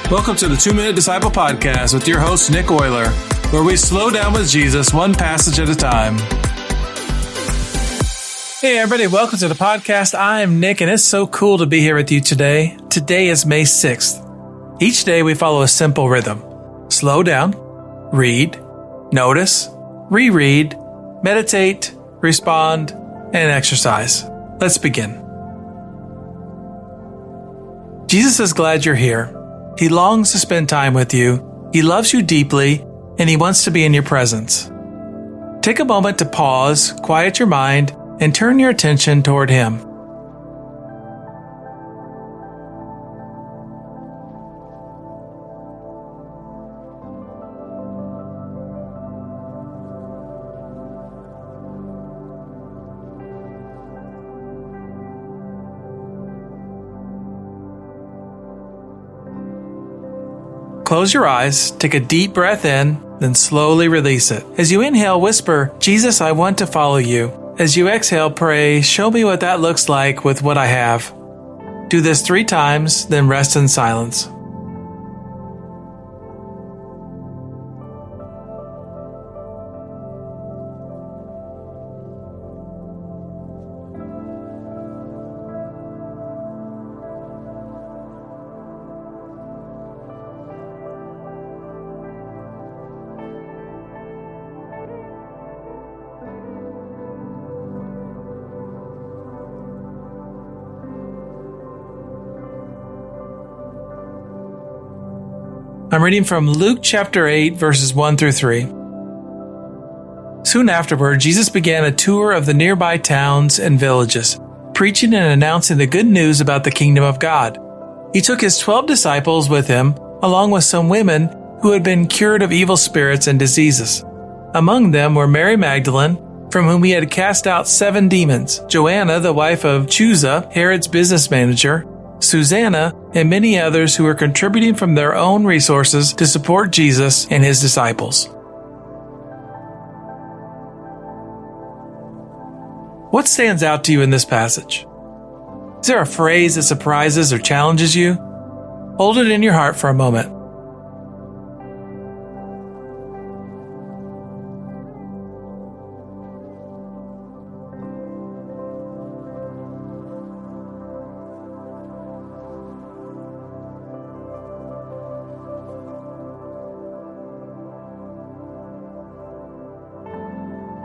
Welcome to the 2-Minute Disciple Podcast with your host, Nick Oyler, where we slow down with Jesus one passage at a time. Hey everybody, welcome to the podcast. I'm Nick, and it's so cool to be here with you today. Today is May 6th. Each day we follow a simple rhythm. Slow down, read, notice, reread, meditate, respond, and exercise. Let's begin. Jesus is glad you're here. He longs to spend time with you. He loves you deeply, and He wants to be in your presence. Take a moment to pause, quiet your mind, and turn your attention toward Him. Close your eyes, take a deep breath in, then slowly release it. As you inhale, whisper, "Jesus, I want to follow you." As you exhale, pray, "Show me what that looks like with what I have." Do this 3 times, then rest in silence. I'm reading from Luke chapter 8, verses 1 through 3. Soon afterward, Jesus began a tour of the nearby towns and villages, preaching and announcing the good news about the kingdom of God. He took His 12 disciples with Him, along with some women who had been cured of evil spirits and diseases. Among them were Mary Magdalene, from whom He had cast out 7 demons, Joanna, the wife of Chuza, Herod's business manager, Susanna, and many others who were contributing from their own resources to support Jesus and His disciples. What stands out to you in this passage? Is there a phrase that surprises or challenges you? Hold it in your heart for a moment.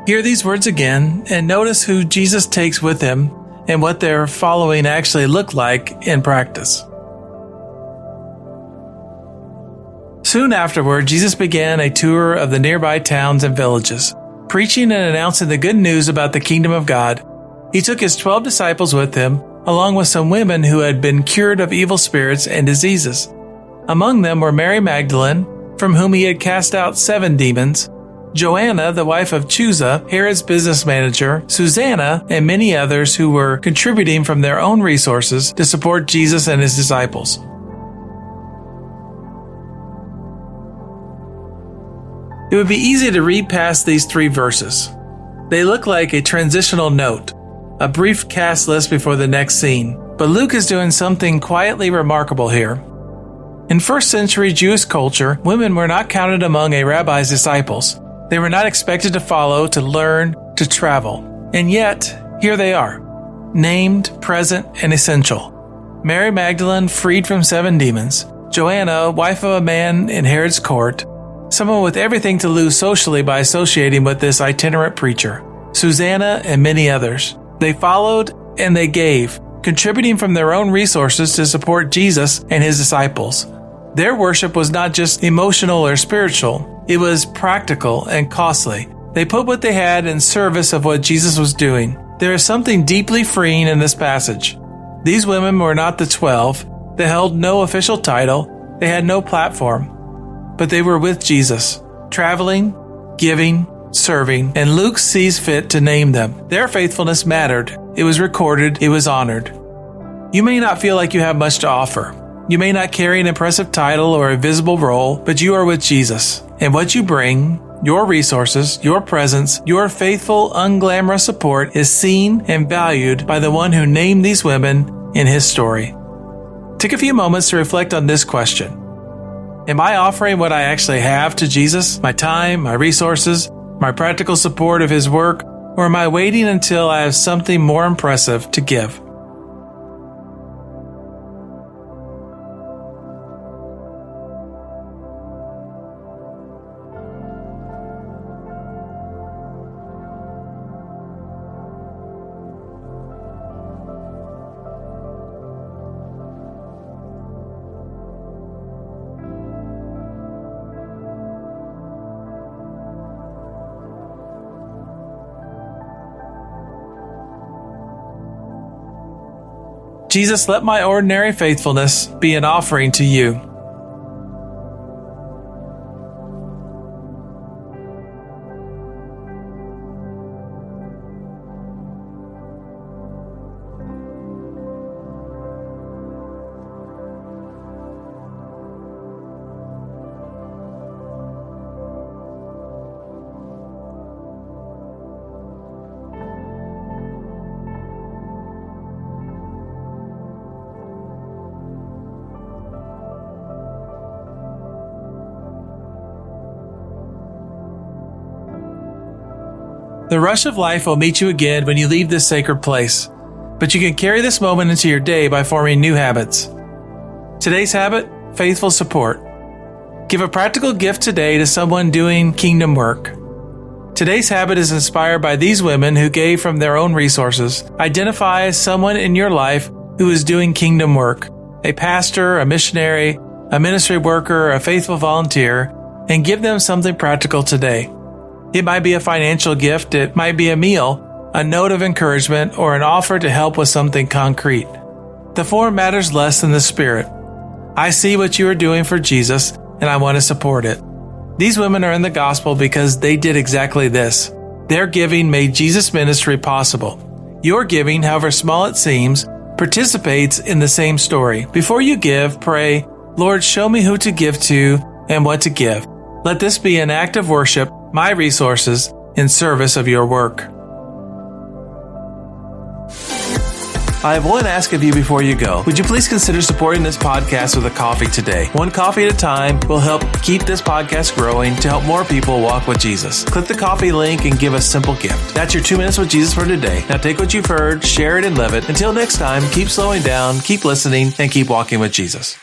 Hear these words again and notice who Jesus takes with Him and what their following actually look like in practice. Soon afterward, Jesus began a tour of the nearby towns and villages, preaching and announcing the good news about the kingdom of God. He took His 12 disciples with Him, along with some women who had been cured of evil spirits and diseases. Among them were Mary Magdalene, from whom He had cast out 7 demons, Joanna, the wife of Chuza, Herod's business manager, Susanna, and many others who were contributing from their own resources to support Jesus and His disciples. It would be easy to read past these 3 verses. They look like a transitional note, a brief cast list before the next scene. But Luke is doing something quietly remarkable here. In first century Jewish culture, women were not counted among a rabbi's disciples. They were not expected to follow, to learn, to travel. And yet, here they are, named, present, and essential. Mary Magdalene, freed from 7 demons. Joanna, wife of a man in Herod's court. Someone with everything to lose socially by associating with this itinerant preacher. Susanna, and many others. They followed and they gave, contributing from their own resources to support Jesus and His disciples. Their worship was not just emotional or spiritual. It was practical and costly. They put what they had in service of what Jesus was doing. There is something deeply freeing in this passage. These women were not the 12. They held no official title. They had no platform. But they were with Jesus, traveling, giving, serving, and Luke sees fit to name them. Their faithfulness mattered. It was recorded. It was honored. You may not feel like you have much to offer. You may not carry an impressive title or a visible role, but you are with Jesus. And what you bring, your resources, your presence, your faithful, unglamorous support is seen and valued by the one who named these women in His story. Take a few moments to reflect on this question. Am I offering what I actually have to Jesus? My time, my resources, my practical support of His work, or am I waiting until I have something more impressive to give? Jesus, let my ordinary faithfulness be an offering to you. The rush of life will meet you again when you leave this sacred place, but you can carry this moment into your day by forming new habits. Today's habit, faithful support. Give a practical gift today to someone doing kingdom work. Today's habit is inspired by these women who gave from their own resources. Identify as someone in your life who is doing kingdom work, a pastor, a missionary, a ministry worker, a faithful volunteer, and give them something practical today. It might be a financial gift, it might be a meal, a note of encouragement, or an offer to help with something concrete. The form matters less than the spirit. I see what you are doing for Jesus, and I want to support it. These women are in the gospel because they did exactly this. Their giving made Jesus' ministry possible. Your giving, however small it seems, participates in the same story. Before you give, pray, Lord, show me who to give to and what to give. Let this be an act of worship, my resources, in service of your work. I have one ask of you before you go. Would you please consider supporting this podcast with a coffee today? One coffee at a time will help keep this podcast growing to help more people walk with Jesus. Click the coffee link and give a simple gift. That's your 2 minutes with Jesus for today. Now take what you've heard, share it, and live it. Until next time, keep slowing down, keep listening, and keep walking with Jesus.